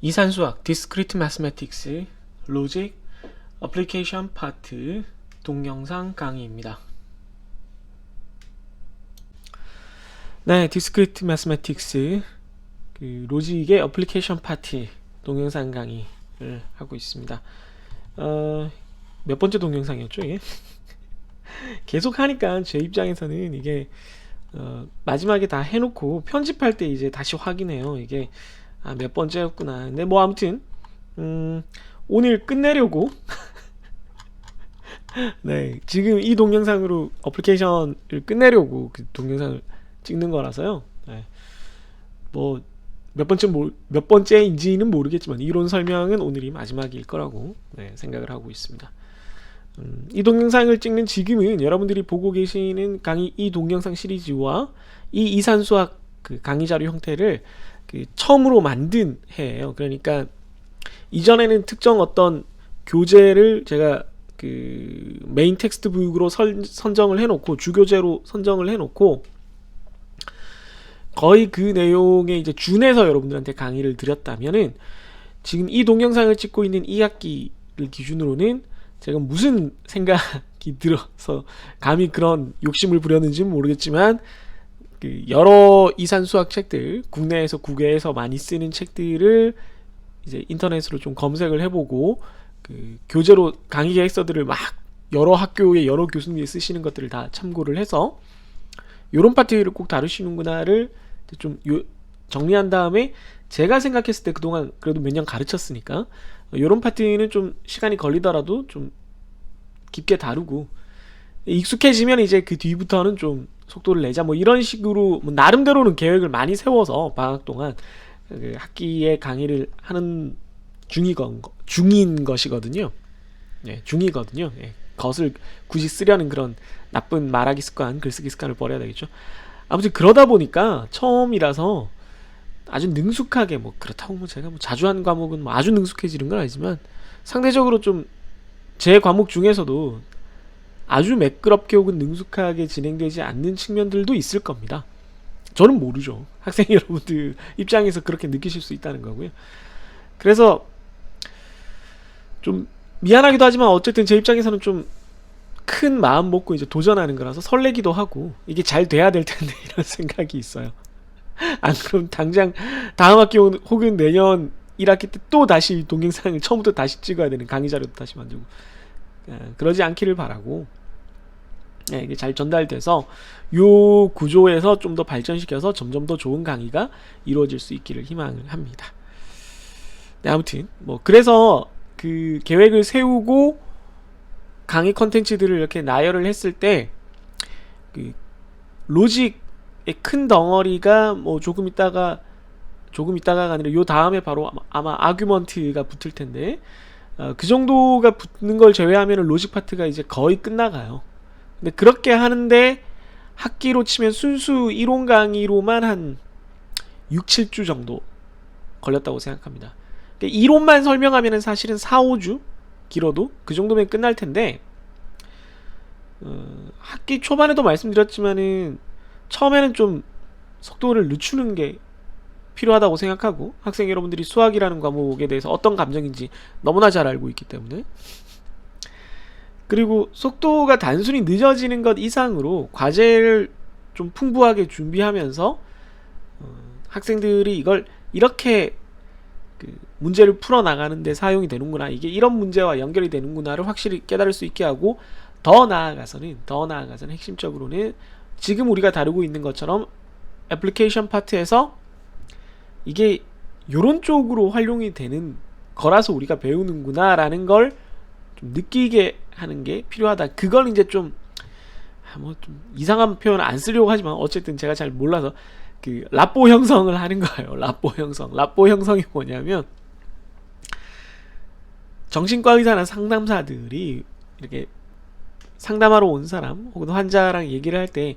이산수학 Discrete Mathematics Logic Application Part 동영상 강의입니다. 네, Discrete Mathematics 로직의 Application Part 동영상 강의를 하고 있습니다. 몇 번째 동영상이었죠 이게? 계속 하니까 제 입장에서는 이게 마지막에 다 해놓고 편집할 때 이제 다시 확인해요. 이게 몇 번째였구나. 근데 뭐 아무튼 오늘 끝내려고 네, 지금 이 동영상으로 어플리케이션을 끝내려고 그 동영상을 찍는 거라서요. 네, 뭐 몇 번째인지는 모르겠지만 이론 설명은 오늘이 마지막일 거라고 생각을 하고 있습니다. 이 동영상을 찍는 지금은 여러분들이 보고 계시는 강의 이 동영상 시리즈와 이 이산수학 그 강의 자료 형태를 처음으로 만든 해예요. 그러니까 이전에는 특정 어떤 교재를 제가 그 메인 텍스트북으로 선정을 해놓고 주교재로 선정을 해놓고 거의 그 내용에 이제 준해서 여러분들한테 강의를 드렸다면은 지금 이 동영상을 찍고 있는 2학기를 기준으로는 제가 무슨 생각이 들어서 감히 그런 욕심을 부렸는지는 모르겠지만 그 여러 이산수학 책들, 국내에서 국외에서 많이 쓰는 책들을 이제 인터넷으로 좀 검색을 해보고 그 교재로 강의 계획서들을 막 여러 학교의 여러 교수님이 쓰시는 것들을 다 참고를 해서 요런 파트를 꼭 다루시는구나를 좀 정리한 다음에 제가 생각했을 때 그동안 그래도 몇 년 가르쳤으니까 요런 파트는 좀 시간이 걸리더라도 좀 깊게 다루고 익숙해지면 이제 그 뒤부터는 좀 속도를 내자 뭐 이런 식으로 뭐 나름대로는 계획을 많이 세워서 방학 동안 그 학기에 강의를 하는 중인 것이거든요. 예, 중이거든요. 예, 것을 굳이 쓰려는 그런 나쁜 말하기 습관, 글쓰기 습관을 버려야 되겠죠. 아무튼 그러다 보니까 처음이라서 아주 능숙하게 뭐 그렇다고 뭐 제가 뭐 자주 한 과목은 뭐 아주 능숙해지는 건 아니지만 상대적으로 좀 제 과목 중에서도 아주 매끄럽게 혹은 능숙하게 진행되지 않는 측면들도 있을 겁니다. 저는 모르죠. 학생 여러분들 입장에서 그렇게 느끼실 수 있다는 거고요. 그래서 좀 미안하기도 하지만 어쨌든 제 입장에서는 좀 큰 마음 먹고 이제 도전하는 거라서 설레기도 하고 이게 잘 돼야 될 텐데 이런 생각이 있어요. 안 그럼 당장 다음 학기 혹은 내년 1학기 때 또 다시 동영상을 처음부터 다시 찍어야 되는 강의 자료도 다시 만들고 그러지 않기를 바라고 이게 잘 전달돼서 요 구조에서 좀 더 발전시켜서 점점 더 좋은 강의가 이루어질 수 있기를 희망을 합니다. 네, 아무튼 뭐 그래서 그 계획을 세우고 강의 컨텐츠들을 이렇게 나열을 했을 때 그 로직의 큰 덩어리가 뭐 조금 있다가가 아니라 요 다음에 바로 아마 아규먼트가 붙을 텐데 그 정도가 붙는 걸 제외하면 로직 파트가 이제 거의 끝나가요. 근데 그렇게 하는데 학기로 치면 순수 이론 강의로만 한 6, 7주 정도 걸렸다고 생각합니다. 이론만 설명하면 사실은 4, 5주 길어도 그 정도면 끝날 텐데 학기 초반에도 말씀드렸지만은 처음에는 좀 속도를 늦추는 게 필요하다고 생각하고 학생 여러분들이 수학이라는 과목에 대해서 어떤 감정인지 너무나 잘 알고 있기 때문에 그리고 속도가 단순히 늦어지는 것 이상으로 과제를 좀 풍부하게 준비하면서 학생들이 이걸 이렇게 그 문제를 풀어나가는데 사용이 되는구나, 이게 이런 문제와 연결이 되는구나를 확실히 깨달을 수 있게 하고 더 나아가서는 핵심적으로는 지금 우리가 다루고 있는 것처럼 애플리케이션 파트에서 이게 요런 쪽으로 활용이 되는 거라서 우리가 배우는구나 라는 걸 좀 느끼게 하는 게 필요하다. 그걸 이제 좀 이상한 표현 안 쓰려고 하지만 어쨌든 제가 잘 몰라서 그 라포 형성을 하는 거예요. 라포 형성이 뭐냐면 정신과 의사나 상담사들이 이렇게 상담하러 온 사람 혹은 환자랑 얘기를 할 때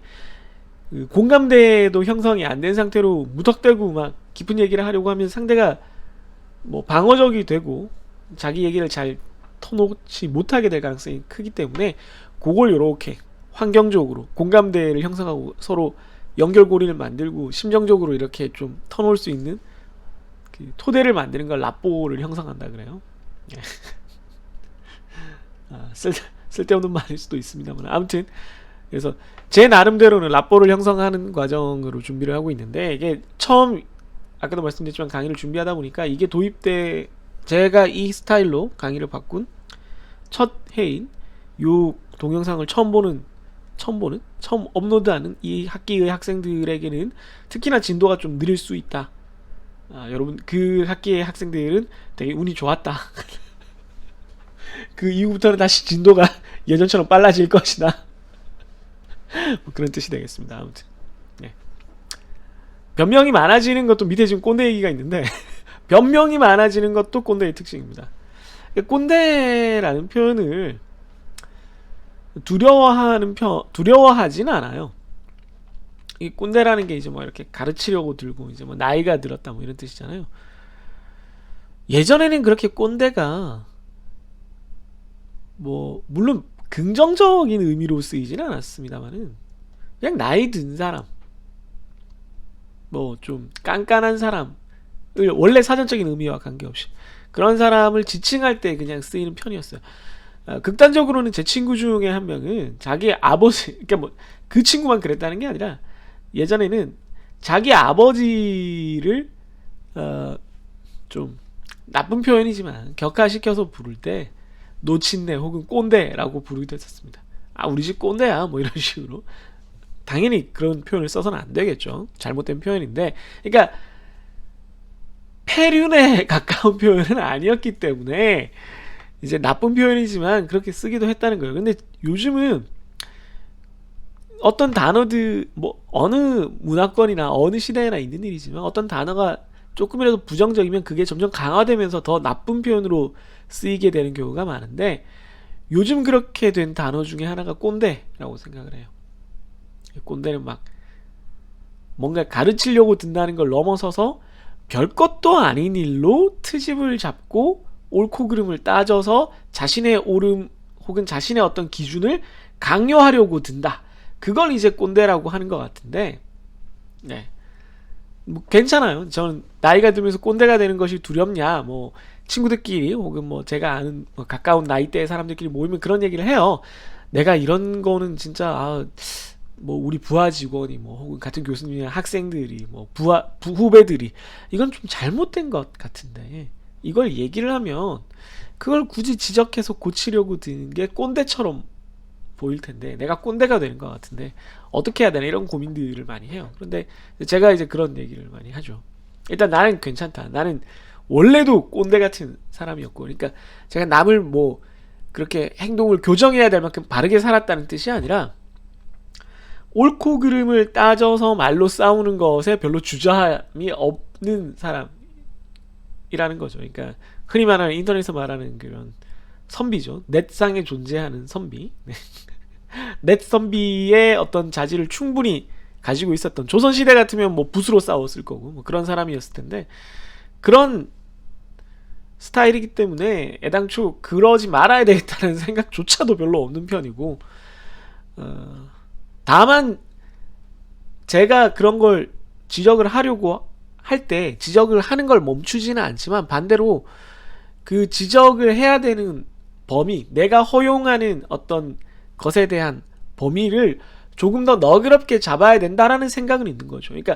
그 공감대도 형성이 안 된 상태로 무턱대고 막 깊은 얘기를 하려고 하면 상대가 뭐 방어적이 되고 자기 얘기를 잘 터놓지 못하게 될 가능성이 크기 때문에 그걸 요렇게 환경적으로 공감대를 형성하고 서로 연결고리를 만들고 심정적으로 이렇게 좀 터놓을 수 있는 그 토대를 만드는 걸 랍보를 형성한다 그래요. 예. 쓸데없는 말일 수도 있습니다만 아무튼 그래서 제 나름대로는 랍보를 형성하는 과정으로 준비를 하고 있는데 이게 처음 아까도 말씀드렸지만 강의를 준비하다 보니까 이게 도입돼 제가 이 스타일로 강의를 바꾼 첫 해인 요 동영상을 처음 업로드하는 이 학기의 학생들에게는 특히나 진도가 좀 느릴 수 있다. 여러분 그 학기의 학생들은 되게 운이 좋았다. 그 이후부터는 다시 진도가 예전처럼 빨라질 것이다. 뭐 그런 뜻이 되겠습니다. 아무튼 네. 변명이 많아지는 것도 밑에 지금 꼰대 얘기가 있는데 변명이 많아지는 것도 꼰대의 특징입니다. 꼰대라는 표현을 두려워하지는 않아요. 이 꼰대라는 게 이제 뭐 이렇게 가르치려고 들고 이제 뭐 나이가 들었다 뭐 이런 뜻이잖아요. 예전에는 그렇게 꼰대가 뭐 물론 긍정적인 의미로 쓰이지는 않았습니다만은 그냥 나이 든 사람, 뭐 좀 깐깐한 사람을 원래 사전적인 의미와 관계없이 그런 사람을 지칭할 때 그냥 쓰이는 편이었어요. 극단적으로는 제 친구 중에 한 명은 자기 아버지, 그러니까 뭐 그 친구만 그랬다는 게 아니라 예전에는 자기 아버지를 좀 나쁜 표현이지만 격하시켜서 부를 때 노친네 혹은 꼰대라고 부르기도 했었습니다. 우리 집 꼰대야 뭐 이런 식으로. 당연히 그런 표현을 써서는 안 되겠죠. 잘못된 표현인데 그러니까 폐륜에 가까운 표현은 아니었기 때문에 이제 나쁜 표현이지만 그렇게 쓰기도 했다는 거예요. 근데 요즘은 어떤 단어들 뭐 어느 문화권이나 어느 시대에나 있는 일이지만 어떤 단어가 조금이라도 부정적이면 그게 점점 강화되면서 더 나쁜 표현으로 쓰이게 되는 경우가 많은데 요즘 그렇게 된 단어 중에 하나가 꼰대라고 생각을 해요. 꼰대는 막 뭔가 가르치려고 든다는 걸 넘어서서 별것도 아닌 일로 트집을 잡고 옳고 그름을 따져서 자신의 옳음 혹은 자신의 어떤 기준을 강요하려고 든다. 그걸 이제 꼰대라고 하는 것 같은데 네. 뭐 괜찮아요. 저는 나이가 들면서 꼰대가 되는 것이 두렵냐 뭐 친구들끼리 혹은 뭐 제가 아는 뭐 가까운 나이대의 사람들끼리 모이면 그런 얘기를 해요. 내가 이런 거는 진짜 뭐 우리 부하 직원이 뭐 혹은 같은 교수님이나 학생들이 뭐 후배들이 이건 좀 잘못된 것 같은데 이걸 얘기를 하면 그걸 굳이 지적해서 고치려고 드는 게 꼰대처럼 보일 텐데 내가 꼰대가 되는 것 같은데 어떻게 해야 되나 이런 고민들을 많이 해요. 그런데 제가 이제 그런 얘기를 많이 하죠. 일단 나는 괜찮다. 나는 원래도 꼰대 같은 사람이었고 그러니까 제가 남을 뭐 그렇게 행동을 교정해야 될 만큼 바르게 살았다는 뜻이 아니라 옳고 그름을 따져서 말로 싸우는 것에 별로 주저함이 없는 사람이라는 거죠. 그러니까 흔히 말하는 인터넷에서 말하는 그런 선비죠. 넷상에 존재하는 선비. 넷 선비의 어떤 자질을 충분히 가지고 있었던 조선시대 같으면 뭐 붓으로 싸웠을 거고 뭐 그런 사람이었을 텐데 그런 스타일이기 때문에 애당초 그러지 말아야 되겠다는 생각조차도 별로 없는 편이고 다만 제가 그런 걸 지적을 하려고 할 때 지적을 하는 걸 멈추지는 않지만 반대로 그 지적을 해야 되는 범위 내가 허용하는 어떤 것에 대한 범위를 조금 더 너그럽게 잡아야 된다라는 생각은 있는 거죠. 그러니까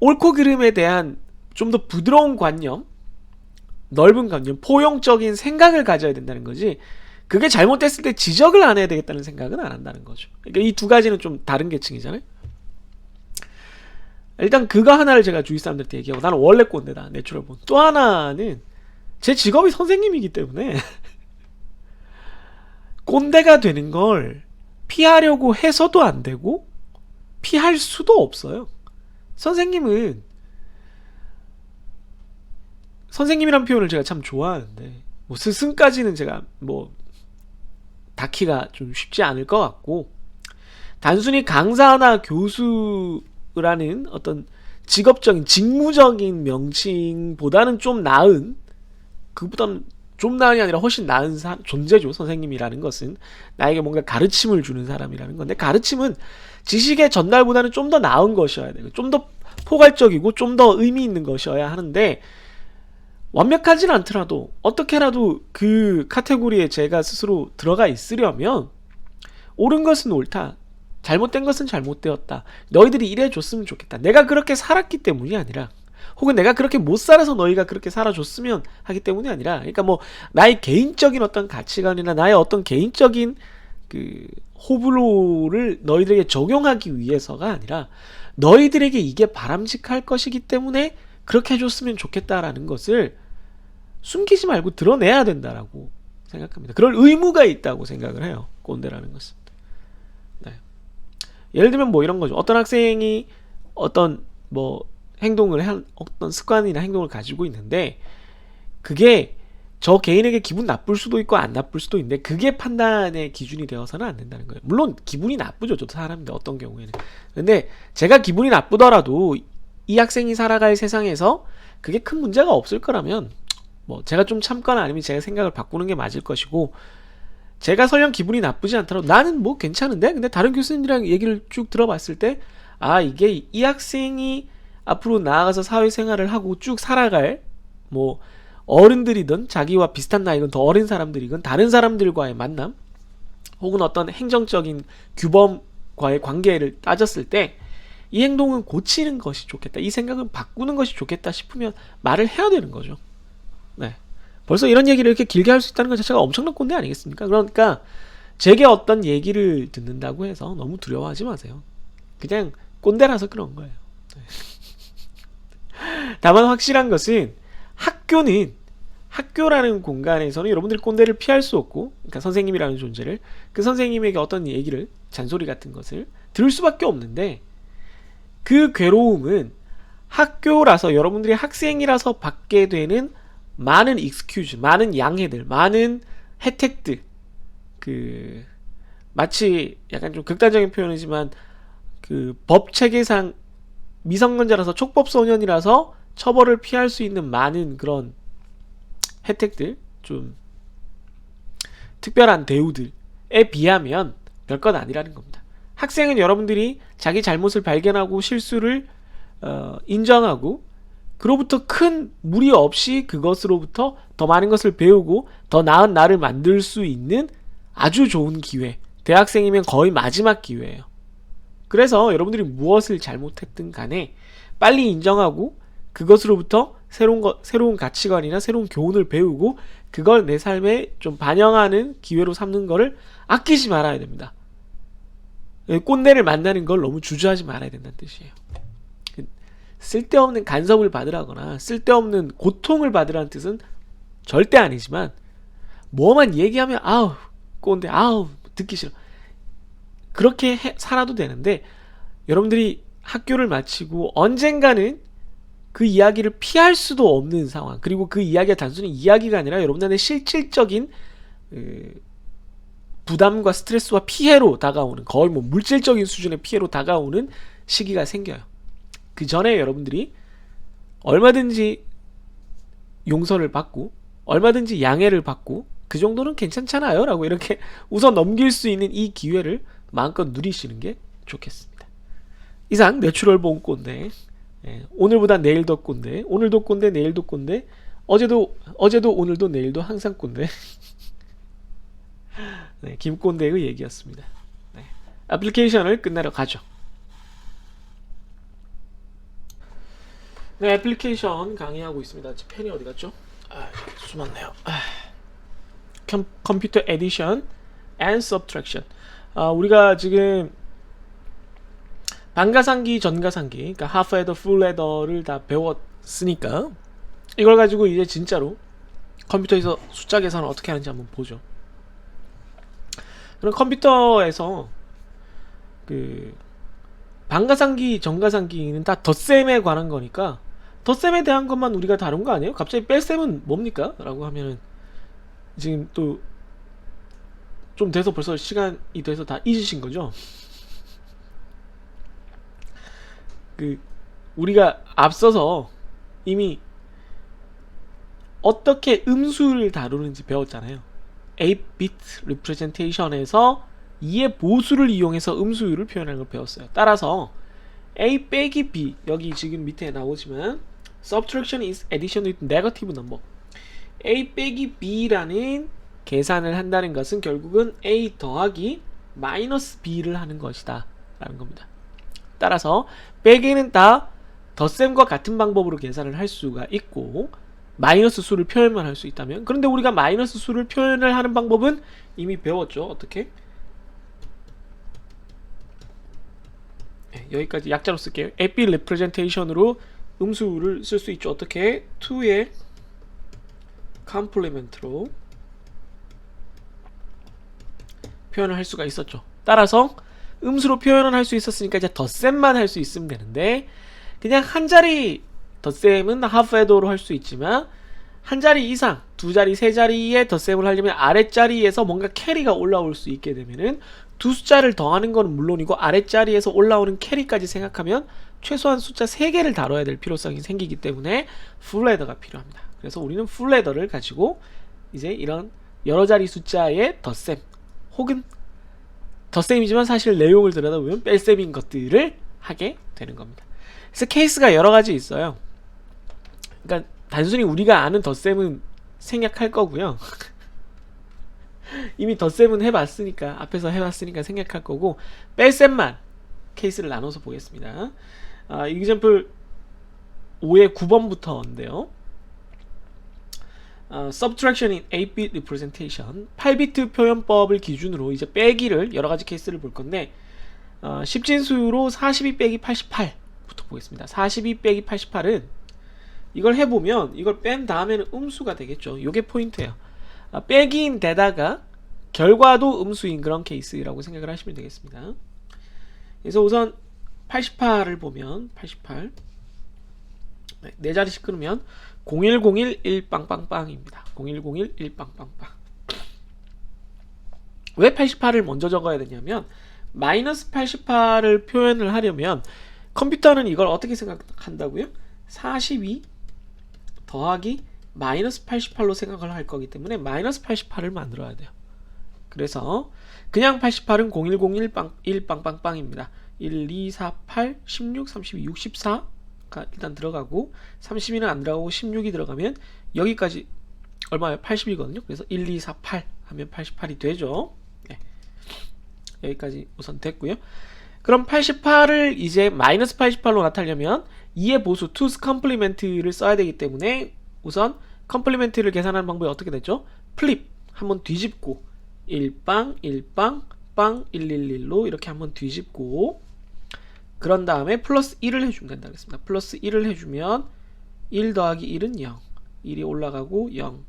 옳고 그름에 대한 좀 더 부드러운 관념, 넓은 관념, 포용적인 생각을 가져야 된다는 거지 그게 잘못됐을 때 지적을 안 해야 되겠다는 생각은 안 한다는 거죠. 그러니까 이 두 가지는 좀 다른 계층이잖아요. 일단 그거 하나를 제가 주위 사람들한테 얘기하고 나는 원래 꼰대다. 내추럴 본. 또 하나는 제 직업이 선생님이기 때문에 꼰대가 되는 걸 피하려고 해서도 안 되고 피할 수도 없어요. 선생님이란 표현을 제가 참 좋아하는데 뭐 스승까지는 제가 뭐 닿기가 좀 쉽지 않을 것 같고 단순히 강사나 교수라는 어떤 직업적인 직무적인 명칭보다는 좀 나은 그보다는 좀 나은이 아니라 훨씬 나은 존재죠. 선생님이라는 것은 나에게 뭔가 가르침을 주는 사람이라는 건데 가르침은 지식의 전달보다는 좀 더 나은 것이어야 돼요. 좀 더 포괄적이고 좀 더 의미 있는 것이어야 하는데, 완벽하진 않더라도 어떻게라도 그 카테고리에 제가 스스로 들어가 있으려면 옳은 것은 옳다, 잘못된 것은 잘못되었다, 너희들이 이래 줬으면 좋겠다, 내가 그렇게 살았기 때문이 아니라, 혹은 내가 그렇게 못 살아서 너희가 그렇게 살아줬으면 하기 때문이 아니라, 그러니까 뭐 나의 개인적인 어떤 가치관이나 나의 어떤 개인적인 그 호불호를 너희들에게 적용하기 위해서가 아니라, 너희들에게 이게 바람직할 것이기 때문에 그렇게 해줬으면 좋겠다라는 것을 숨기지 말고 드러내야 된다라고 생각합니다. 그럴 의무가 있다고 생각을 해요, 꼰대라는 것은. 네. 예를 들면 뭐 이런 거죠. 어떤 학생이 어떤 뭐 어떤 습관이나 행동을 가지고 있는데, 그게 저 개인에게 기분 나쁠 수도 있고 안 나쁠 수도 있는데, 그게 판단의 기준이 되어서는 안 된다는 거예요. 물론 기분이 나쁘죠, 저도 사람인데 어떤 경우에는. 근데 제가 기분이 나쁘더라도 이 학생이 살아갈 세상에서 그게 큰 문제가 없을 거라면, 뭐 제가 좀 참거나 아니면 제가 생각을 바꾸는 게 맞을 것이고, 제가 설령 기분이 나쁘지 않더라도 나는 뭐 괜찮은데, 근데 다른 교수님들이랑 얘기를 쭉 들어봤을 때, 아, 이게 이 학생이 앞으로 나아가서 사회생활을 하고 쭉 살아갈 뭐 어른들이든 자기와 비슷한 나이건 더 어린 사람들이건 다른 사람들과의 만남, 혹은 어떤 행정적인 규범과의 관계를 따졌을 때 이 행동은 고치는 것이 좋겠다, 이 생각은 바꾸는 것이 좋겠다 싶으면 말을 해야 되는 거죠. 네. 벌써 이런 얘기를 이렇게 길게 할 수 있다는 것 자체가 엄청난 꼰대 아니겠습니까? 그러니까 제게 어떤 얘기를 듣는다고 해서 너무 두려워하지 마세요. 그냥 꼰대라서 그런 거예요. 네. 다만 확실한 것은, 학교라는 공간에서는 여러분들이 꼰대를 피할 수 없고, 그러니까 선생님이라는 존재를, 그 선생님에게 어떤 얘기를, 잔소리 같은 것을 들을 수밖에 없는데, 그 괴로움은 학교라서, 여러분들이 학생이라서 받게 되는 많은 익스큐즈, 많은 양해들, 많은 혜택들, 마치 약간 좀 극단적인 표현이지만 법 체계상 미성년자라서 촉법소년이라서 처벌을 피할 수 있는 많은 그런 혜택들, 좀 특별한 대우들에 비하면 별것 아니라는 겁니다. 학생은 여러분들이 자기 잘못을 발견하고 실수를 인정하고, 그로부터 큰 무리 없이 그것으로부터 더 많은 것을 배우고 더 나은 나를 만들 수 있는 아주 좋은 기회, 대학생이면 거의 마지막 기회예요. 그래서 여러분들이 무엇을 잘못했든 간에 빨리 인정하고 그것으로부터 새로운 가치관이나 새로운 교훈을 배우고 그걸 내 삶에 좀 반영하는 기회로 삼는 거를 아끼지 말아야 됩니다. 꼰대를 만나는 걸 너무 주저하지 말아야 된다는 뜻이에요. 쓸데없는 간섭을 받으라거나 쓸데없는 고통을 받으라는 뜻은 절대 아니지만, 뭐만 얘기하면 아우 꼰대, 아우 듣기 싫어, 그렇게 살아도 되는데, 여러분들이 학교를 마치고 언젠가는 그 이야기를 피할 수도 없는 상황, 그리고 그 이야기가 단순히 이야기가 아니라 여러분들의 실질적인 부담과 스트레스와 피해로 다가오는, 거의 뭐 물질적인 수준의 피해로 다가오는 시기가 생겨요. 그 전에 여러분들이 얼마든지 용서를 받고 얼마든지 양해를 받고 그 정도는 괜찮잖아요 라고 이렇게 웃어 넘길 수 있는 이 기회를 마음껏 누리시는 게 좋겠습니다. 이상 내추럴 본 꼰대, 오늘보다 내일 더 꼰대, 오늘도 꼰대, 내일도 꼰대, 어제도 오늘도 내일도 항상 꼰대, 네, 김꼰대의 얘기였습니다. 네, 애플리케이션을 끝내러 가죠. 네, 애플리케이션 강의하고 있습니다. 펜이 어디 갔죠? 숨었네요. 컴퓨터 에디션 and subtraction. 우리가 지금 반가상기, 전가상기, 그러니까 half adder, full adder를 다 배웠으니까 이걸 가지고 이제 진짜로 컴퓨터에서 숫자 계산을 어떻게 하는지 한번 보죠. 그럼 컴퓨터에서 반가상기, 전가상기는 다 덧셈에 관한 거니까 덧셈에 대한 것만 우리가 다룬 거 아니에요? 갑자기 뺄셈은 뭡니까? 라고 하면은 지금 또 좀 돼서 벌써 시간이 돼서 다 잊으신 거죠? 우리가 앞서서 이미 어떻게 음수를 다루는지 배웠잖아요. 8-bit representation에서 2의 보수를 이용해서 음수율을 표현하는 걸 배웠어요. 따라서 A 빼기 B, 여기 지금 밑에 나오지만 subtraction is addition with negative number. A 빼기 B라는 계산을 한다는 것은 결국은 A 더하기 마이너스 B를 하는 것이다 라는 겁니다. 따라서 빼기는 다 덧셈과 같은 방법으로 계산을 할 수가 있고 마이너스 수를 표현만 할 수 있다면, 그런데 우리가 마이너스 수를 표현을 하는 방법은 이미 배웠죠. 어떻게? 네, 여기까지 약자로 쓸게요. AP representation으로 음수를 쓸 수 있죠. 어떻게? 2의 컴플리멘트로 표현을 할 수가 있었죠. 따라서 음수로 표현을 할 수 있었으니까 이제 덧셈만 할 수 있으면 되는데, 그냥 한 자리 덧셈은 하프 에더로 할 수 있지만 한 자리 이상, 두 자리, 세 자리의 덧셈을 하려면 아랫자리에서 뭔가 캐리가 올라올 수 있게 되면은 두 숫자를 더하는 건 물론이고 아랫자리에서 올라오는 캐리까지 생각하면 최소한 숫자 3개를 다뤄야 될 필요성이 생기기 때문에 풀레더가 필요합니다. 그래서 우리는 풀레더를 가지고 이제 이런 여러 자리 숫자의 덧셈 혹은 덧셈이지만 사실 내용을 들여다보면 뺄셈인 것들을 하게 되는 겁니다. 그래서 케이스가 여러 가지 있어요. 그러니까 단순히 우리가 아는 덧셈은 생략할 거고요. 이미 덧셈은 해봤으니까, 앞에서 해봤으니까 생략할 거고, 뺄셈만 케이스를 나눠서 보겠습니다. example 5의 9번부터인데요. subtraction in 8bit representation, 8비트 표현법을 기준으로 이제 빼기를 여러가지 케이스를 볼 건데, 10진수로 42 빼기 88부터 보겠습니다. 42 빼기 88은 이걸 해보면 이걸 뺀 다음에는 음수가 되겠죠. 요게 포인트예요. 빼기인 데다가 결과도 음수인 그런 케이스라고 생각을 하시면 되겠습니다. 그래서 우선 88을 보면 88 네 자리씩 끊으면 0101 1빵빵빵입니다. 0101 1빵빵빵. 왜 88을 먼저 적어야 되냐면 마이너스 88을 표현을 하려면 컴퓨터는 이걸 어떻게 생각한다고요? 42 더하기 마이너스 88로 생각을 할 거기 때문에 마이너스 88을 만들어야 돼요. 그래서 그냥 88은 0101 1빵빵빵입니다. 1, 2, 4, 8, 16, 32, 64가 일단 들어가고 32는 안 들어가고 16이 들어가면 여기까지 얼마예요? 80이거든요. 그래서 1, 2, 4, 8 하면 88이 되죠. 네. 여기까지 우선 됐고요. 그럼 88을 이제 마이너스 88로 나타내려면 2의 보수 2's 컴플리멘트를 써야 되기 때문에 우선 컴플리멘트를 계산하는 방법이 어떻게 되죠? 플립 한번 뒤집고 1빵 1빵 빵 111로 이렇게 한번 뒤집고 그런 다음에 플러스 1을 해주면 된다 그랬습니다. 플러스 1을 해주면 1 더하기 1은 0, 1이 올라가고 0,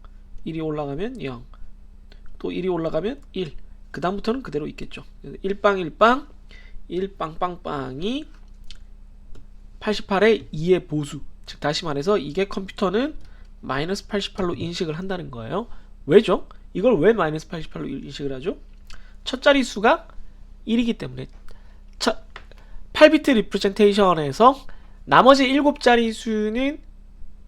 1이 올라가면 0, 또 1이 올라가면 1, 그 다음부터는 그대로 있겠죠. 1빵 1빵 1빵빵빵이 88의 2의 보수, 즉 다시 말해서 이게 컴퓨터는 마이너스 88로 인식을 한다는 거예요. 왜죠? 이걸 왜 마이너스 88로 인식을 하죠? 첫 자리 수가 1이기 때문에 8비트 리프레젠테이션에서 나머지 7자리 수는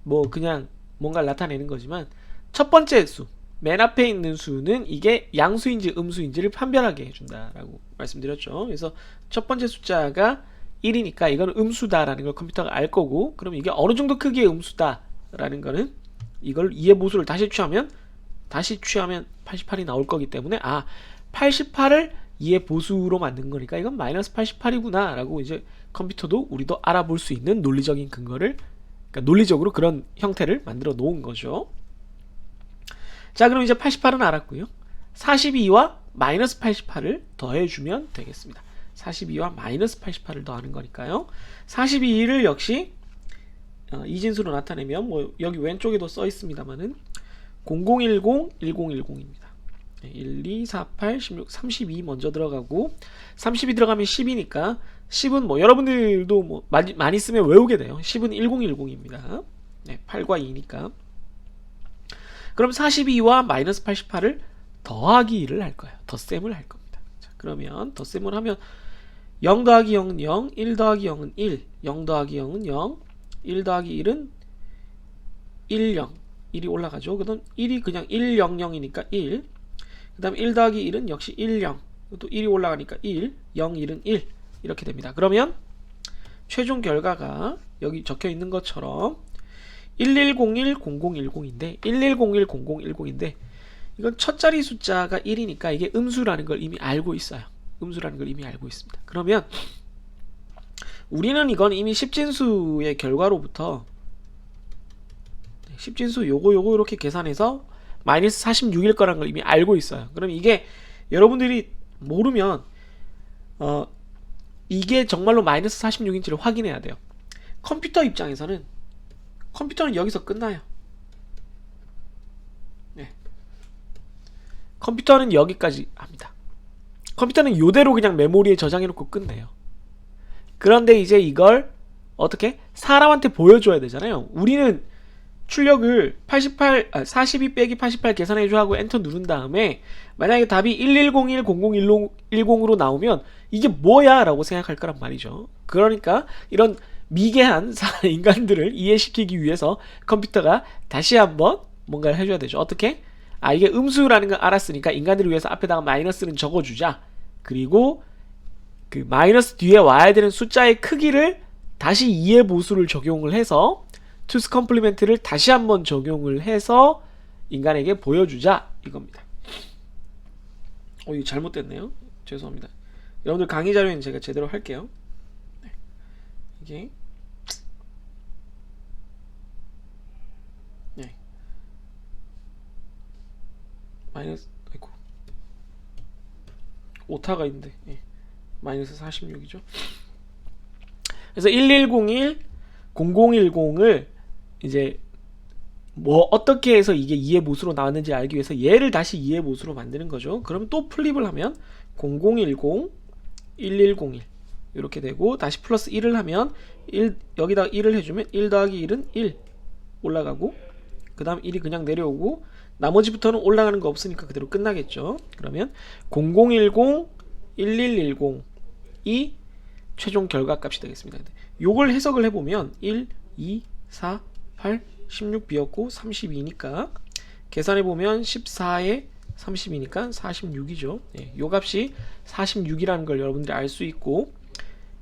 뭐 그냥 뭔가를 나타내는 거지만 첫 번째 수, 맨 앞에 있는 수는 이게 양수인지 음수인지를 판별하게 해준다라고 말씀드렸죠. 그래서 첫 번째 숫자가 1이니까 이건 음수다라는 걸 컴퓨터가 알 거고, 그럼 이게 어느 정도 크기의 음수다라는 거는 이걸 2의 보수를 다시 취하면 88이 나올 거기 때문에 88을 2의 보수로 만든 거니까 이건 마이너스 88이구나 라고 이제 컴퓨터도 우리도 알아볼 수 있는 논리적인 근거를, 그러니까 논리적으로 그런 형태를 만들어 놓은 거죠. 자, 그럼 이제 88은 알았고요. 42와 마이너스 88을 더해주면 되겠습니다. 42와 마이너스 88을 더하는 거니까요. 42를 역시 이진수로 나타내면 뭐 여기 왼쪽에도 써 있습니다만은 0010 1010입니다. 1, 2, 4, 8, 16, 32 먼저 들어가고 32 들어가면 10이니까 10은 뭐 여러분들도 뭐 많이 쓰면 외우게 돼요. 10은 1010입니다. 네, 8과 2니까. 그럼 42와 마이너스 88을 더하기를 할 거예요. 덧셈을 할 겁니다. 자, 그러면 덧셈을 하면 0 더하기 0은 0, 1 더하기 0은 1, 0 더하기 0은 0, 1 더하기 1은 1, 0, 1이 올라가죠. 그럼 1이 그냥 1, 0, 0이니까 1, 그 다음 1 더하기 1은 역시 1, 0, 또 1이 올라가니까 1, 0, 1은 1 이렇게 됩니다. 그러면 최종 결과가 여기 적혀 있는 것처럼 11010010인데 11010010인데 이건 첫 자리 숫자가 1이니까 이게 음수라는 걸 이미 알고 있어요. 음수라는 걸 이미 알고 있습니다. 그러면 우리는 이건 이미 십진수의 결과로부터 십진수 요거 이렇게 계산해서 마이너스 46일 거라는 걸 이미 알고 있어요. 그럼 이게 여러분들이 모르면 이게 정말로 마이너스 46인지를 확인해야 돼요. 컴퓨터는 여기서 끝나요. 네. 컴퓨터는 여기까지 합니다. 컴퓨터는 요대로 그냥 메모리에 저장해놓고 끝내요. 그런데 이제 이걸 어떻게 사람한테 보여줘야 되잖아요. 우리는 출력을 42 빼기 88 계산해줘 하고 엔터 누른 다음에 만약에 답이 11010010으로 나오면 이게 뭐야 라고 생각할 거란 말이죠. 그러니까 이런 미개한 인간들을 이해시키기 위해서 컴퓨터가 다시 한번 뭔가를 해줘야 되죠. 어떻게? 이게 음수라는 걸 알았으니까 인간들을 위해서 앞에다가 마이너스는 적어주자. 그리고 그 마이너스 뒤에 와야 되는 숫자의 크기를 다시 2의 보수를 적용을 해서 투스 컴플리멘트를 다시 한번 적용을 해서 인간에게 보여주자 이겁니다. 이거 잘못됐네요. 죄송합니다. 여러분들 강의 자료는 제가 제대로 할게요. 네. 이게 네. 마이너스 아이고 오타가 있는데 네. 마이너스 46이죠. 그래서 1101 0010을 이제 뭐 어떻게 해서 이게 2의 보수로 나왔는지 알기 위해서 얘를 다시 2의 보수로 만드는 거죠. 그러면 또 플립을 하면 0010 1101 이렇게 되고 다시 플러스 1을 하면 여기다가 1을 해주면 1 더하기 1은 1 올라가고 그 다음 1이 그냥 내려오고 나머지부터는 올라가는 거 없으니까 그대로 끝나겠죠. 그러면 0010 1110이 최종 결과값이 되겠습니다. 요걸 해석을 해보면 1, 2, 4, 8, 16 비었고 32니까 계산해보면 14에 30이니까 46이죠. 네, 요 값이 46이라는 걸 여러분들이 알 수 있고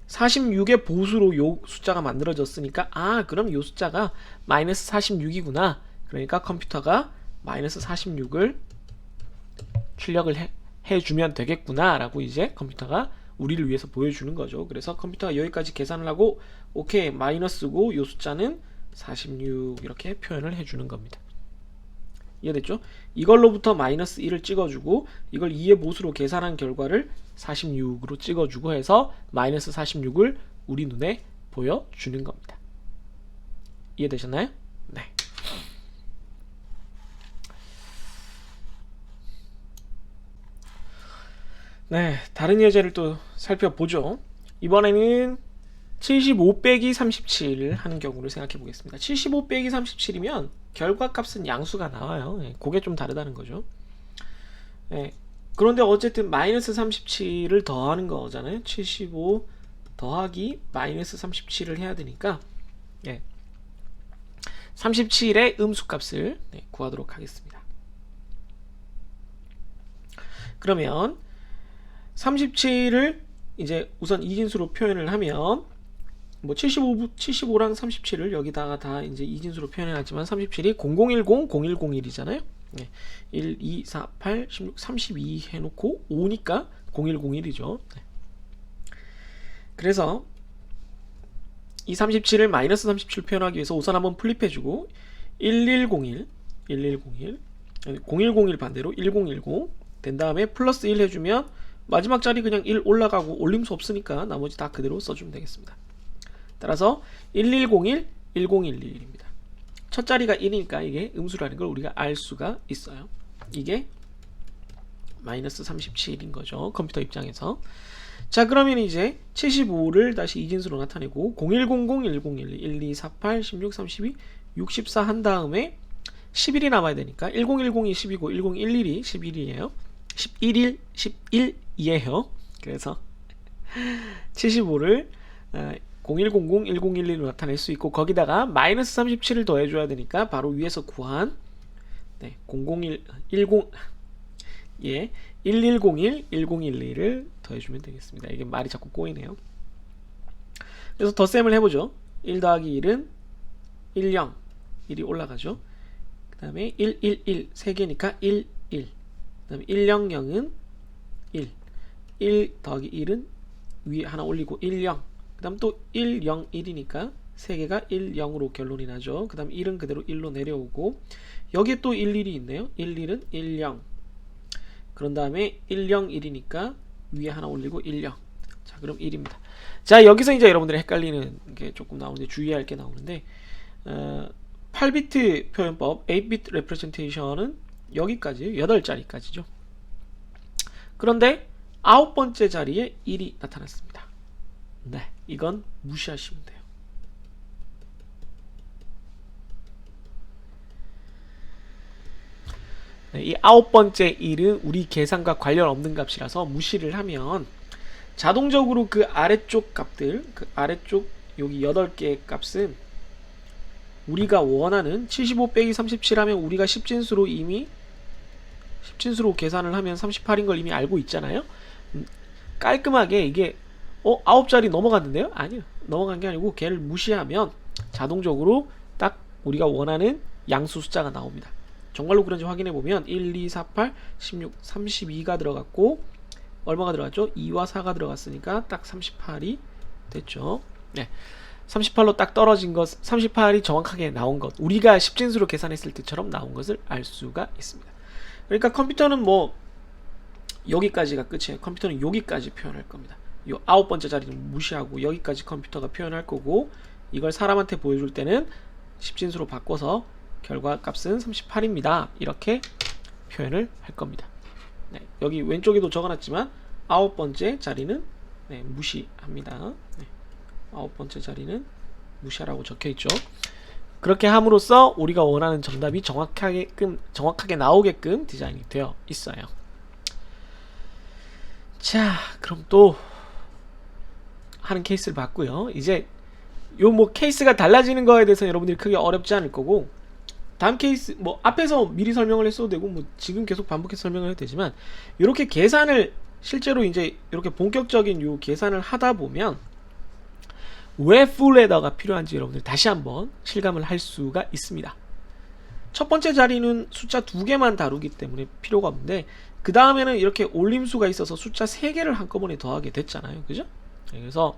46의 보수로 요 숫자가 만들어졌으니까 그럼 요 숫자가 마이너스 46이구나. 그러니까 컴퓨터가 마이너스 46을 출력을 해주면 되겠구나 라고 이제 컴퓨터가 우리를 위해서 보여주는 거죠. 그래서 컴퓨터가 여기까지 계산을 하고 오케이 마이너스고 요 숫자는 46 이렇게 표현을 해주는 겁니다. 이해됐죠? 이걸로부터 마이너스 1을 찍어주고 이걸 2의 보수로 계산한 결과를 46으로 찍어주고 해서 마이너스 46을 우리 눈에 보여주는 겁니다. 이해되셨나요? 네. 네, 다른 예제를 또 살펴보죠. 이번에는 75 빼기 37을 하는 경우를 생각해 보겠습니다. 75 빼기 37이면 결과값은 양수가 나와요. 네, 그게 좀 다르다는 거죠. 네, 그런데 어쨌든 마이너스 37을 더하는 거잖아요. 75 더하기 마이너스 37을 해야 되니까 37의 음수값을 구하도록 하겠습니다. 그러면 37을 이제 우선 이진수로 표현을 하면 뭐 75랑 37을 여기다가 다 이제 이진수로 표현해놨지만 37이 0010, 0101이잖아요. 1, 2, 4, 8, 16, 32 해놓고 5니까 0101이죠. 그래서 이 37을 마이너스 37 표현하기 위해서 우선 한번 플립해주고 1101 0101 반대로 1010 된 다음에 플러스 1 해주면 마지막 자리 그냥 1 올라가고 올림수 없으니까 나머지 다 그대로 써주면 되겠습니다. 따라서 1101 1011입니다. 첫 자리가 1이니까 이게 음수라는 걸 우리가 알 수가 있어요. 이게 마이너스 37인 거죠. 컴퓨터 입장에서. 자, 그러면 이제 75를 다시 이진수로 나타내고 0100 1011 1, 2, 4, 8, 16, 32, 64 한 다음에 11이 남아야 되니까 1010이 10이고 1011이 11이에요. 11이에요. 그래서 75를 0100 1011로 나타낼 수 있고 거기다가 마이너스 37을 더해줘야 되니까 바로 위에서 구한 1101 1011을 더해주면 되겠습니다. 이게 말이 자꾸 꼬이네요. 그래서 덧셈을 해보죠. 1 더하기 1은 1, 0. 1이 올라가죠. 그 다음에 1, 1, 1. 3개니까 1, 1. 그 다음에 1, 0, 0은 1. 1 더하기 1은 위에 하나 올리고 1, 0. 그 다음 또 1, 0, 1이니까 3개가 1, 0으로 결론이 나죠. 그 다음 1은 그대로 1로 내려오고 여기에 또 1, 1이 있네요. 1, 1은 1, 0. 그런 다음에 1, 0, 1이니까 위에 하나 올리고 1, 0. 자, 그럼 1입니다. 자, 여기서 이제 여러분들이 헷갈리는 게 조금 나오는데 주의할 게 나오는데 8비트 표현법 8비트 레프레젠테이션은 여기까지 8자리까지죠. 그런데 9번째 자리에 1이 나타났습니다. 네, 이건 무시하시면 돼요. 네, 이 9번째 1은 우리 계산과 관련 없는 값이라서 무시를 하면 자동적으로 그 아래쪽 값들, 그 아래쪽 여기 8개의 값은 우리가 원하는 75 빼기 37 하면 우리가 10진수로 이미 10진수로 계산을 하면 38인 걸 이미 알고 있잖아요. 깔끔하게 이게 9자리 넘어갔는데요? 아니요. 넘어간 게 아니고 걔를 무시하면 자동적으로 딱 우리가 원하는 양수 숫자가 나옵니다. 정말로 그런지 확인해 보면 1, 2, 4, 8, 16, 32가 들어갔고 얼마가 들어갔죠? 2와 4가 들어갔으니까 딱 38이 됐죠. 네. 38로 딱 떨어진 것, 38이 정확하게 나온 것, 우리가 10진수로 계산했을 때처럼 나온 것을 알 수가 있습니다. 그러니까 컴퓨터는 뭐 여기까지가 끝이에요. 컴퓨터는 여기까지 표현할 겁니다. 요 9번째 자리는 무시하고 여기까지 컴퓨터가 표현할 거고 이걸 사람한테 보여줄 때는 10진수로 바꿔서 결과 값은 38입니다. 이렇게 표현을 할 겁니다. 네, 여기 왼쪽에도 적어놨지만 9번째 자리는 네, 무시합니다. 네, 9번째 자리는 무시하라고 적혀있죠. 그렇게 함으로써 우리가 원하는 정답이 정확하게 나오게끔 디자인이 되어 있어요. 자, 그럼 또 하는 케이스를 봤고요. 이제 요 뭐 케이스가 달라지는 거에 대해서 여러분들이 크게 어렵지 않을 거고 다음 케이스 뭐 앞에서 미리 설명을 했어도 되고 뭐 지금 계속 반복해서 설명을 해도 되지만 이렇게 계산을 실제로 이제 이렇게 본격적인 요 계산을 하다 보면 왜 풀레더가 필요한지 여러분들 다시 한번 실감을 할 수가 있습니다. 첫 번째 자리는 숫자 2개만 다루기 때문에 필요가 없는데 그 다음에는 이렇게 올림수가 있어서 숫자 3개를 한꺼번에 더하게 됐잖아요. 그죠? 그래서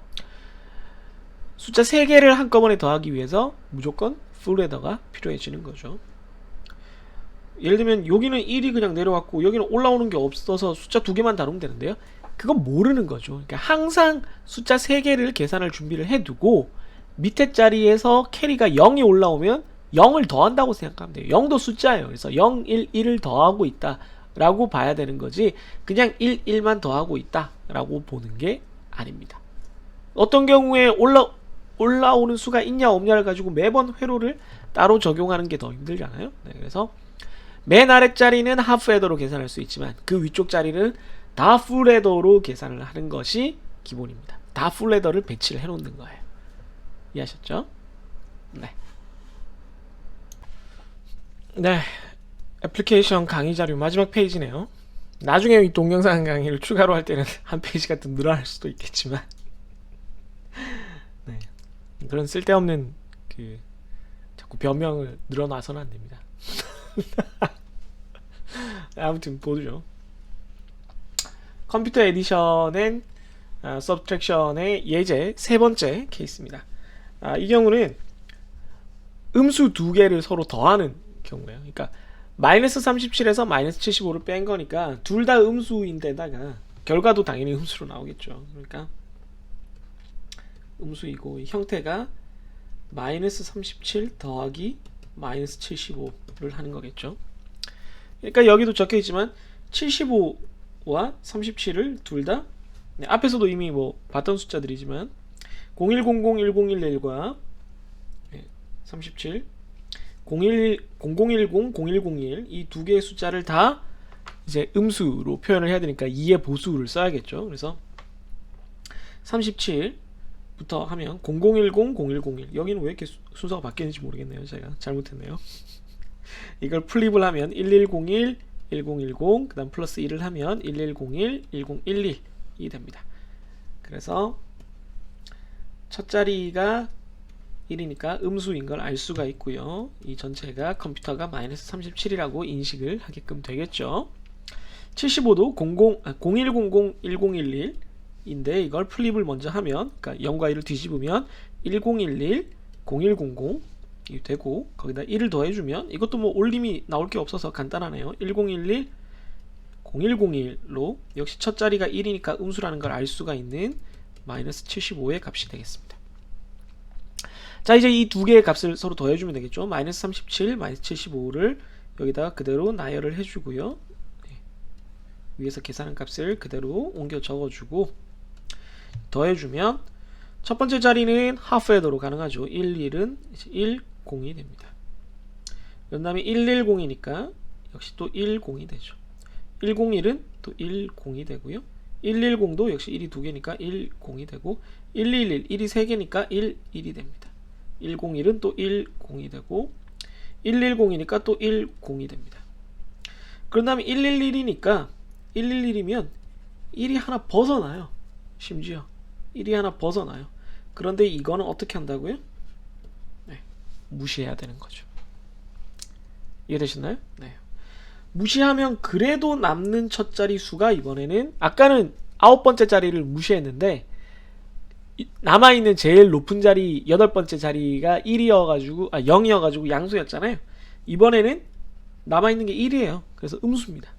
숫자 3개를 한꺼번에 더하기 위해서 무조건 풀레더가 필요해지는 거죠. 예를 들면 여기는 1이 그냥 내려왔고 여기는 올라오는 게 없어서 숫자 2개만 다루면 되는데요. 그건 모르는 거죠. 그러니까 항상 숫자 3개를 계산할 준비를 해두고 밑에 자리에서 캐리가 0이 올라오면 0을 더한다고 생각하면 돼요. 0도 숫자예요. 그래서 0, 1, 1을 더하고 있다 라고 봐야 되는 거지 그냥 1, 1만 더하고 있다 라고 보는 게 아닙니다. 어떤 경우에 올라오는 수가 있냐 없냐를 가지고 매번 회로를 따로 적용하는 게 더 힘들잖아요. 네, 그래서 맨 아래 자리는 하프 헤더로 계산할 수 있지만 그 위쪽 자리는 다 풀 헤더로 계산을 하는 것이 기본입니다. 다 풀 헤더를 배치를 해 놓는 거예요. 이해하셨죠? 네. 네. 애플리케이션 강의 자료 마지막 페이지네요. 나중에 이 동영상 강의를 추가로 할 때는 한 페이지가 더 늘어날 수도 있겠지만 네. 그런 쓸데없는 그 자꾸 변명을 늘어나서는 안 됩니다. 아무튼 보죠. 컴퓨터 에디션엔 서브트랙션의 예제 세 번째 케이스입니다. 이 경우는 음수 2개를 서로 더하는 경우예요. 그러니까 마이너스 37에서 마이너스 75를 뺀 거니까 둘 다 음수인데다가 결과도 당연히 음수로 나오겠죠. 그러니까 음수이고 형태가 마이너스 37 더하기 마이너스 75를 하는 거겠죠. 그러니까 여기도 적혀 있지만 75와 37을 둘 다 앞에서도 이미 뭐 봤던 숫자들이지만 01001011과 37 0010 0101 이 두 개의 숫자를 다 이제 음수로 표현을 해야 되니까 2의 보수를 써야겠죠. 그래서 37부터 하면 0010 0101 여기는 왜 이렇게 순서가 바뀌는지 모르겠네요. 제가 잘못했네요. 이걸 플립을 하면 1101 1010 그 다음 플러스 1을 하면 1101 1012이 됩니다. 그래서 첫 자리가 1이니까 음수인 걸 알 수가 있고요. 이 전체가 컴퓨터가 마이너스 37이라고 인식을 하게끔 되겠죠. 75도 01001011인데 이걸 플립을 먼저 하면, 그러니까 0과 1을 뒤집으면 1011 0100 이 되고, 거기다 1을 더해주면 이것도 뭐 올림이 나올 게 없어서 간단하네요. 1011 0101로 역시 첫 자리가 1이니까 음수라는 걸 알 수가 있는 마이너스 75의 값이 되겠습니다. 자, 이제 이 두 개의 값을 서로 더해주면 되겠죠. 마이너스 37, 마이너스 75를 여기다가 그대로 나열을 해주고요. 네. 위에서 계산한 값을 그대로 옮겨 적어주고 더해주면 첫 번째 자리는 하프 헤더로 가능하죠. 1, 1은 1, 0이 됩니다. 그 다음에 110이니까 역시 또 1, 0이 되죠. 101은 또 1, 0이 되고요. 110도 역시 1이 두 개니까 1, 0이 되고 111, 1이 세 개니까 1, 1이 됩니다. 101은 또 1, 0이 되고 110이니까 또 1, 0이 됩니다. 그런 다음에 111이니까 111이면 1이 하나 벗어나요. 심지어 1이 하나 벗어나요. 그런데 이거는 어떻게 한다고요? 네, 무시해야 되는 거죠. 이해되셨나요? 네. 무시하면 그래도 남는 첫 자리 수가 이번에는, 아까는 9번째 자리를 무시했는데 남아있는 제일 높은 자리 8번째 자리가 1이어가지고 0이어가지고 양수였잖아요. 이번에는 남아있는 게 1이에요. 그래서 음수입니다.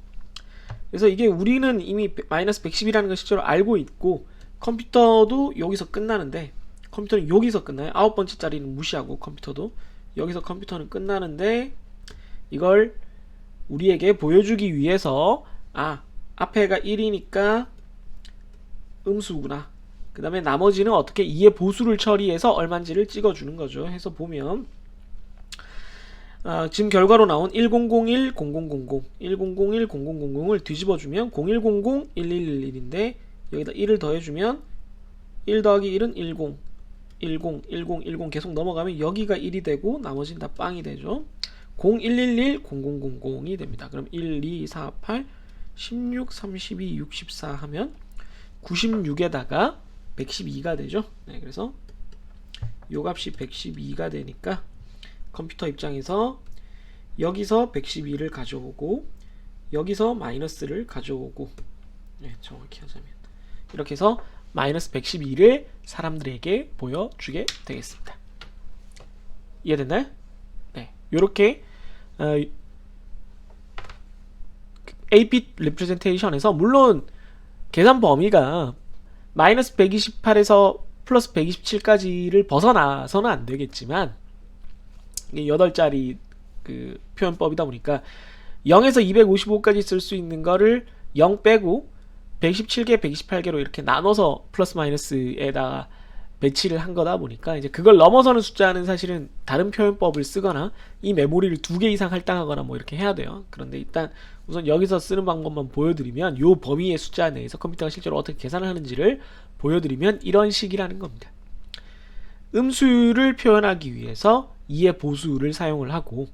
그래서 이게 우리는 이미 마이너스 110이라는 걸 실제로 알고 있고, 컴퓨터도 여기서 끝나는데, 컴퓨터는 여기서 끝나요. 9번째 자리는 무시하고 컴퓨터도 여기서 컴퓨터는 끝나는데, 이걸 우리에게 보여주기 위해서 앞에가 1이니까 음수구나, 그 다음에 나머지는 어떻게 2의 보수를 처리해서 얼마인지를 찍어주는 거죠. 해서 보면 지금 결과로 나온 1001, 0000, 1001, 0000을 뒤집어주면 0100, 1111인데 여기다 1을 더해주면 1 더하기 1은 10, 10, 10, 10 계속 넘어가면 여기가 1이 되고 나머지는 다 빵이 되죠. 0111, 0000이 됩니다. 그럼 1, 2, 4, 8, 16, 32, 64 하면 96에다가 112가 되죠. 네, 그래서 요 값이 112가 되니까 컴퓨터 입장에서 여기서 112를 가져오고 여기서 마이너스를 가져오고, 네, 정확히 하자면 이렇게 해서 마이너스 112를 사람들에게 보여주게 되겠습니다. 이해됐나요? 네, 요렇게 AP 리프레젠테이션에서 물론 계산 범위가 마이너스 128에서 플러스 127까지를 벗어나서는 안 되겠지만, 이게 8자리 그 표현법이다 보니까 0에서 255까지 쓸 수 있는 거를 0 빼고 117개, 128개로 이렇게 나눠서 플러스 마이너스에다가 배치를 한 거다 보니까 이제 그걸 넘어서는 숫자는 사실은 다른 표현법을 쓰거나 이 메모리를 2개 이상 할당하거나 뭐 이렇게 해야 돼요. 그런데 일단 우선 여기서 쓰는 방법만 보여드리면, 요 범위의 숫자 내에서 컴퓨터가 실제로 어떻게 계산을 하는지를 보여드리면 이런 식이라는 겁니다. 음수를 표현하기 위해서 2의 보수를 사용을 하고,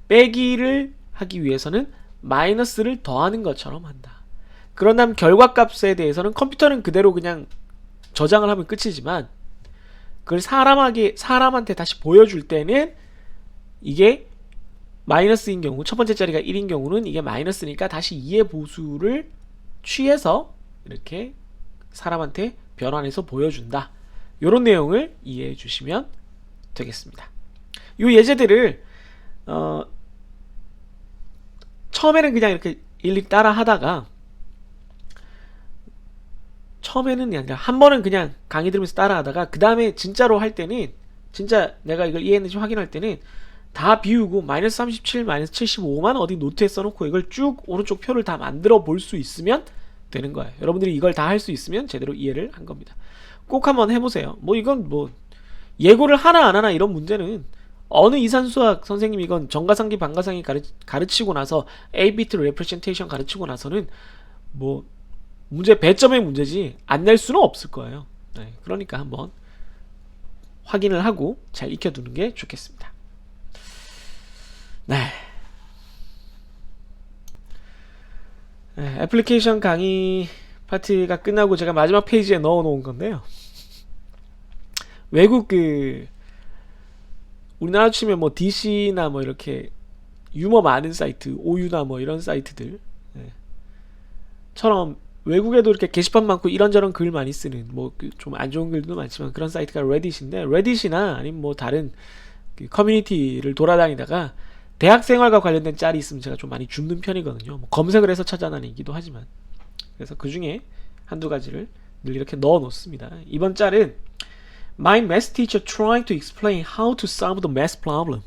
빼기를 하기 위해서는 마이너스를 더하는 것처럼 한다. 그런 다음 결과값에 대해서는 컴퓨터는 그대로 그냥 저장을 하면 끝이지만, 그걸 사람한테 다시 보여줄 때는 이게 마이너스인 경우, 첫 번째 자리가 1인 경우는 이게 마이너스니까 다시 2의 보수를 취해서 이렇게 사람한테 변환해서 보여준다. 이런 내용을 이해해 주시면 되겠습니다. 이 예제들을 처음에는 그냥 이렇게 일일이 따라 하다가, 처음에는 아니라 한 번은 그냥 강의 들으면서 따라 하다가 그 다음에 진짜로 할 때는, 진짜 내가 이걸 이해했는지 확인할 때는 다 비우고 마이너스 37, 마이너스 75만 어디 노트에 써놓고 이걸 쭉 오른쪽 표를 다 만들어 볼 수 있으면 되는 거예요. 여러분들이 이걸 다 할 수 있으면 제대로 이해를 한 겁니다. 꼭 한번 해보세요. 뭐 이건 뭐 예고를 하나 안 하나 이런 문제는 어느 이산수학 선생님이 이건 정가상기 반가상기 가르치고 나서 A-비트 레프레젠테이션 가르치고 나서는 뭐 문제 배점의 문제지 안 낼 수는 없을 거예요. 네, 그러니까 한번 확인을 하고 잘 익혀두는 게 좋겠습니다. 네. 네, 애플리케이션 강의 파트가 끝나고 제가 마지막 페이지에 넣어 놓은 건데요. 외국 우리나라 치면 뭐 DC나 뭐 이렇게 유머 많은 사이트, 오유나 뭐 이런 사이트들 처럼 외국에도 이렇게 게시판 많고 이런저런 글 많이 쓰는 뭐 좀 안 좋은 글도 많지만 그런 사이트가 레딧인데, 레딧이나 아니면 뭐 다른 커뮤니티를 돌아다니다가 대학 생활과 관련된 짤이 있으면 제가 좀 많이 줍는 편이거든요. 뭐 검색을 해서 찾아다니기도 하지만. 그래서 그 중에 한두 가지를 늘 이렇게 넣어 놓습니다. 이번 짤은 My math teacher trying to explain how to solve the math problem.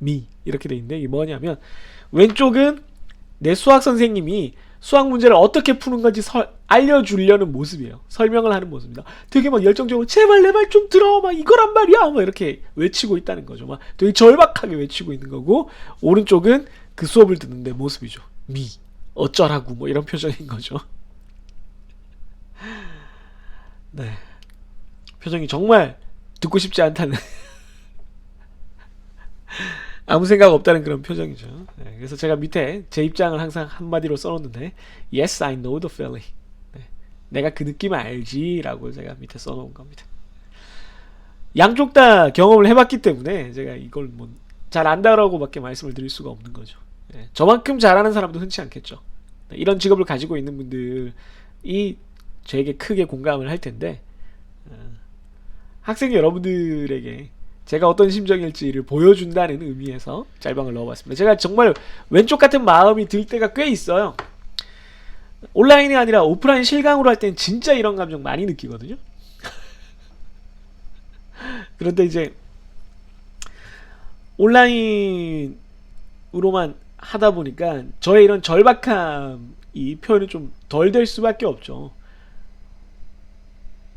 Me 이렇게 돼 있는데, 이게 뭐냐면 왼쪽은 내 수학 선생님이 수학 문제를 어떻게 푸는 건지 알려주려는 모습이에요. 설명을 하는 모습입니다. 되게 막 열정적으로 제발 내 말 좀 들어, 막 이거란 말이야, 막 이렇게 외치고 있다는 거죠. 막 되게 절박하게 외치고 있는 거고, 오른쪽은 그 수업을 듣는 내 모습이죠. 미 어쩌라고 뭐 이런 표정인 거죠. 네, 표정이 정말 듣고 싶지 않다는 아무 생각 없다는 그런 표정이죠. 네, 그래서 제가 밑에 제 입장을 항상 한마디로 써놓는데 Yes, I know the feeling. 네, 내가 그 느낌을 알지 라고 제가 밑에 써놓은 겁니다. 양쪽 다 경험을 해봤기 때문에 제가 이걸 뭐 잘 안다라고 밖에 말씀을 드릴 수가 없는 거죠. 네, 저만큼 잘하는 사람도 흔치 않겠죠. 네, 이런 직업을 가지고 있는 분들이 저에게 크게 공감을 할 텐데, 학생 여러분들에게 제가 어떤 심정일지를 보여준다는 의미에서 짤방을 넣어봤습니다. 제가 정말 왼쪽 같은 마음이 들 때가 꽤 있어요. 온라인이 아니라 오프라인 실강으로 할 때는 진짜 이런 감정 많이 느끼거든요. 그런데 이제 온라인으로만 하다 보니까 저의 이런 절박함이 표현이 좀 덜 될 수밖에 없죠.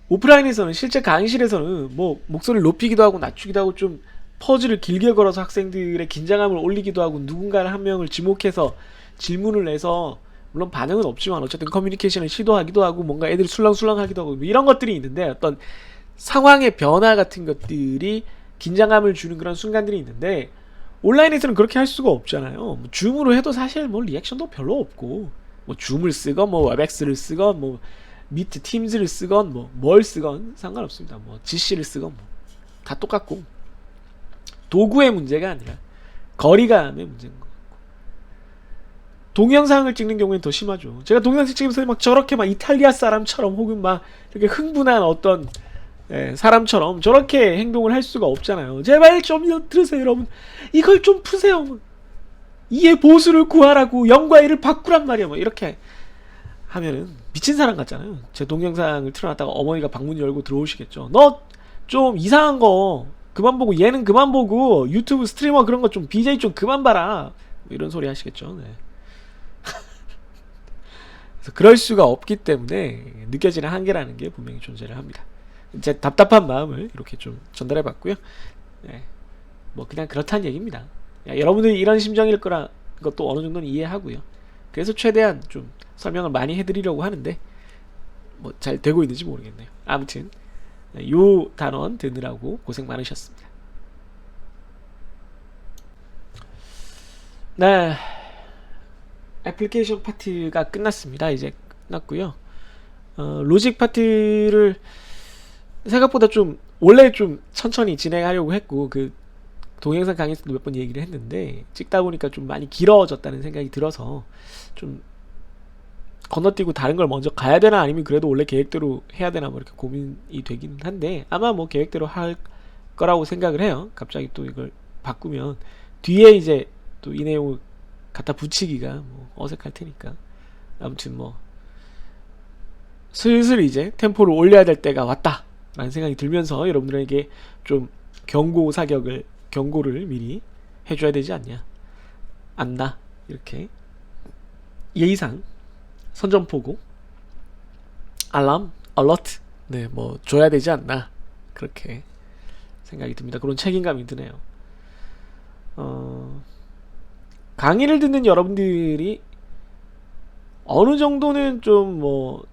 오프라인에서는, 실제 강의실에서는 뭐 목소리를 높이기도 하고 낮추기도 하고 좀 퍼즐을 길게 걸어서 학생들의 긴장감을 올리기도 하고 누군가를 한 명을 지목해서 질문을 내서, 물론 반응은 없지만 어쨌든 커뮤니케이션을 시도하기도 하고 뭔가 애들이 술렁술렁하기도 하고 뭐 이런 것들이 있는데, 어떤 상황의 변화 같은 것들이 긴장감을 주는 그런 순간들이 있는데, 온라인에서는 그렇게 할 수가 없잖아요. 뭐 줌으로 해도 사실 뭐 리액션도 별로 없고, 뭐 줌을 쓰건 뭐 웹엑스를 쓰건 뭐 미트 팀즈를 쓰건 뭐 뭘 쓰건 상관없습니다. 뭐 GC를 쓰건 뭐 다 똑같고, 도구의 문제가 아니라 거리감의 문제인 것 같고, 동영상을 찍는 경우에는 더 심하죠. 제가 동영상 찍으면서 막 저렇게 막 이탈리아 사람처럼 혹은 막 이렇게 흥분한 어떤 사람처럼 저렇게 행동을 할 수가 없잖아요. 제발 좀 들으세요 여러분, 이걸 좀 푸세요. 이의 보수를 구하라고, 0과 1을 바꾸란 말이야. 뭐 이렇게 하면은 미친 사람 같잖아요. 제 동영상을 틀어놨다가 어머니가 방문 열고 들어오시겠죠. 너 좀 이상한 거 그만 보고, 얘는 그만 보고, 유튜브 스트리머 그런 거 좀 BJ 좀 그만 봐라, 뭐 이런 소리 하시겠죠. 네. 그래서 그럴 수가 없기 때문에 느껴지는 한계라는 게 분명히 존재를 합니다. 제 답답한 마음을 이렇게 좀 전달해봤고요. 네. 뭐 그냥 그렇다는 얘기입니다. 여러분들이 이런 심정일 거라 것도 어느 정도는 이해하고요. 그래서 최대한 좀 설명을 많이 해드리려고 하는데 뭐 잘 되고 있는지 모르겠네요. 아무튼 요 단원 듣느라고 고생 많으셨습니다. 네, 애플리케이션 파트가 끝났습니다. 이제 끝났고요. 로직 파트를 생각보다 좀 원래 좀 천천히 진행하려고 했고, 그 동영상 강의에서도 몇 번 얘기를 했는데 찍다 보니까 좀 많이 길어졌다는 생각이 들어서 좀 건너뛰고 다른 걸 먼저 가야 되나, 아니면 그래도 원래 계획대로 해야 되나 뭐 이렇게 고민이 되긴 한데, 아마 뭐 계획대로 할 거라고 생각을 해요. 갑자기 또 이걸 바꾸면 뒤에 이제 또 이 내용을 갖다 붙이기가 뭐 어색할 테니까. 아무튼 뭐 슬슬 이제 템포를 올려야 될 때가 왔다 라는 생각이 들면서 여러분들에게 좀 경고를 미리 해줘야 되지 않나 이렇게 예의상 선전포고, 알람, 알러트, 네, 뭐 줘야 되지 않나 그렇게 생각이 듭니다. 그런 책임감이 드네요. 강의를 듣는 여러분들이 어느 정도는 좀 뭐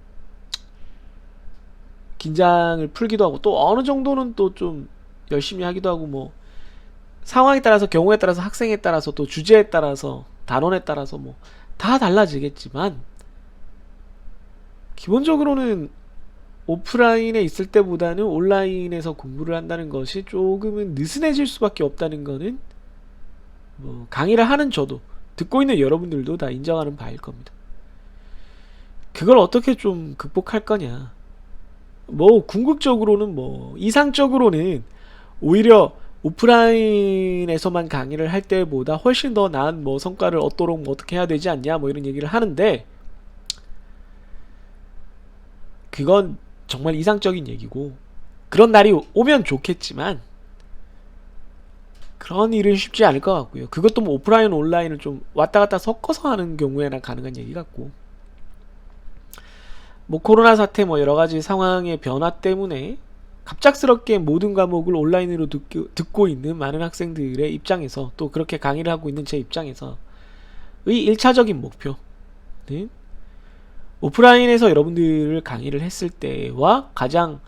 긴장을 풀기도 하고, 또 어느 정도는 또 좀 열심히 하기도 하고, 뭐 상황에 따라서, 경우에 따라서, 학생에 따라서, 또 주제에 따라서, 단원에 따라서 뭐 다 달라지겠지만, 기본적으로는 오프라인에 있을 때보다는 온라인에서 공부를 한다는 것이 조금은 느슨해질 수밖에 없다는 거는 뭐 강의를 하는 저도 듣고 있는 여러분들도 다 인정하는 바일 겁니다. 그걸 어떻게 좀 극복할 거냐. 뭐 궁극적으로는 뭐 이상적으로는 오히려 오프라인에서만 강의를 할 때보다 훨씬 더 나은 뭐 성과를 얻도록 뭐 어떻게 해야 되지 않냐 뭐 이런 얘기를 하는데, 그건 정말 이상적인 얘기고 그런 날이 오면 좋겠지만 그런 일은 쉽지 않을 것 같고요. 그것도 뭐 오프라인 온라인을 좀 왔다 갔다 섞어서 하는 경우에나 가능한 얘기 같고, 뭐 코로나 사태 뭐 여러 가지 상황의 변화 때문에 갑작스럽게 모든 과목을 온라인으로 듣고 있는 많은 학생들의 입장에서, 또 그렇게 강의를 하고 있는 제 입장에서 의 1차적인 목표는 오프라인에서 여러분들을 강의를 했을 때와 가장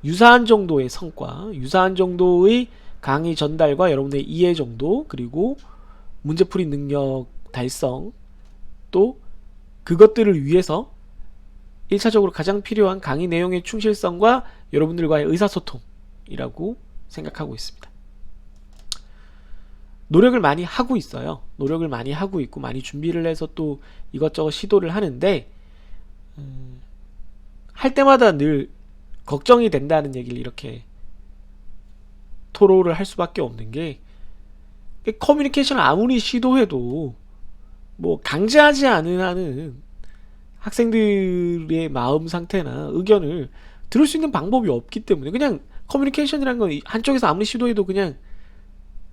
유사한 정도의 성과, 유사한 정도의 강의 전달과 여러분들의 이해 정도, 그리고 문제풀이 능력 달성, 또 그것들을 위해서 1차적으로 가장 필요한 강의 내용의 충실성과 여러분들과의 의사소통이라고 생각하고 있습니다. 노력을 많이 하고 있어요. 노력을 많이 하고 있고 많이 준비를 해서 또 이것저것 시도를 하는데, 할 때마다 늘 걱정이 된다는 얘기를 이렇게 토로를 할 수밖에 없는 게, 커뮤니케이션을 아무리 시도해도 뭐 강제하지 않은 한은 학생들의 마음 상태나 의견을 들을 수 있는 방법이 없기 때문에, 그냥 커뮤니케이션이란 건 한쪽에서 아무리 시도해도 그냥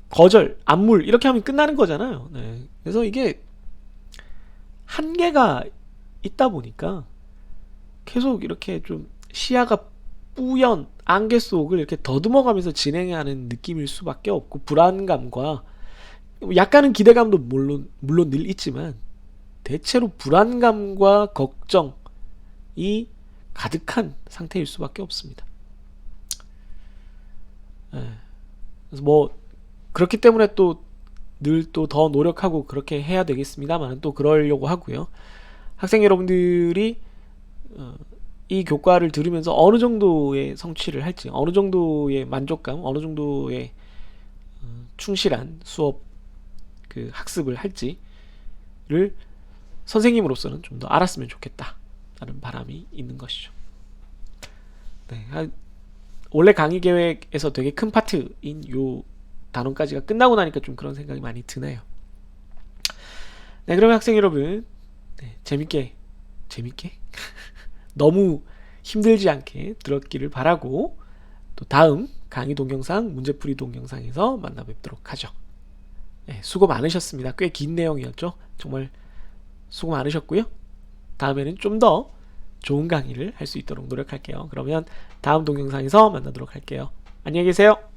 거절, 안물 이렇게 하면 끝나는 거잖아요. 네. 그래서 이게 한계가 있다 보니까 계속 이렇게 좀 시야가 뿌연 안개 속을 이렇게 더듬어가면서 진행하는 느낌일 수밖에 없고, 불안감과 약간은 기대감도 물론 늘 있지만 대체로 불안감과 걱정이 가득한 상태일 수밖에 없습니다. 그래서 뭐 그렇기 때문에 또 늘 또 더 노력하고 그렇게 해야 되겠습니다만, 또 그러려고 하고요. 학생 여러분들이 이 교과를 들으면서 어느 정도의 성취를 할지, 어느 정도의 만족감, 어느 정도의 충실한 수업 그 학습을 할지를 선생님으로서는 좀 더 알았으면 좋겠다라는 바람이 있는 것이죠. 네, 원래 강의 계획에서 되게 큰 파트인 요 단원까지가 끝나고 나니까 좀 그런 생각이 많이 드네요. 네, 그러면 학생 여러분, 네, 재밌게 너무 힘들지 않게 들었기를 바라고, 또 다음 강의 동영상, 문제풀이 동영상에서 만나 뵙도록 하죠. 네, 수고 많으셨습니다. 꽤 긴 내용이었죠. 정말 수고 많으셨고요. 다음에는 좀 더 좋은 강의를 할 수 있도록 노력할게요. 그러면 다음 동영상에서 만나도록 할게요. 안녕히 계세요.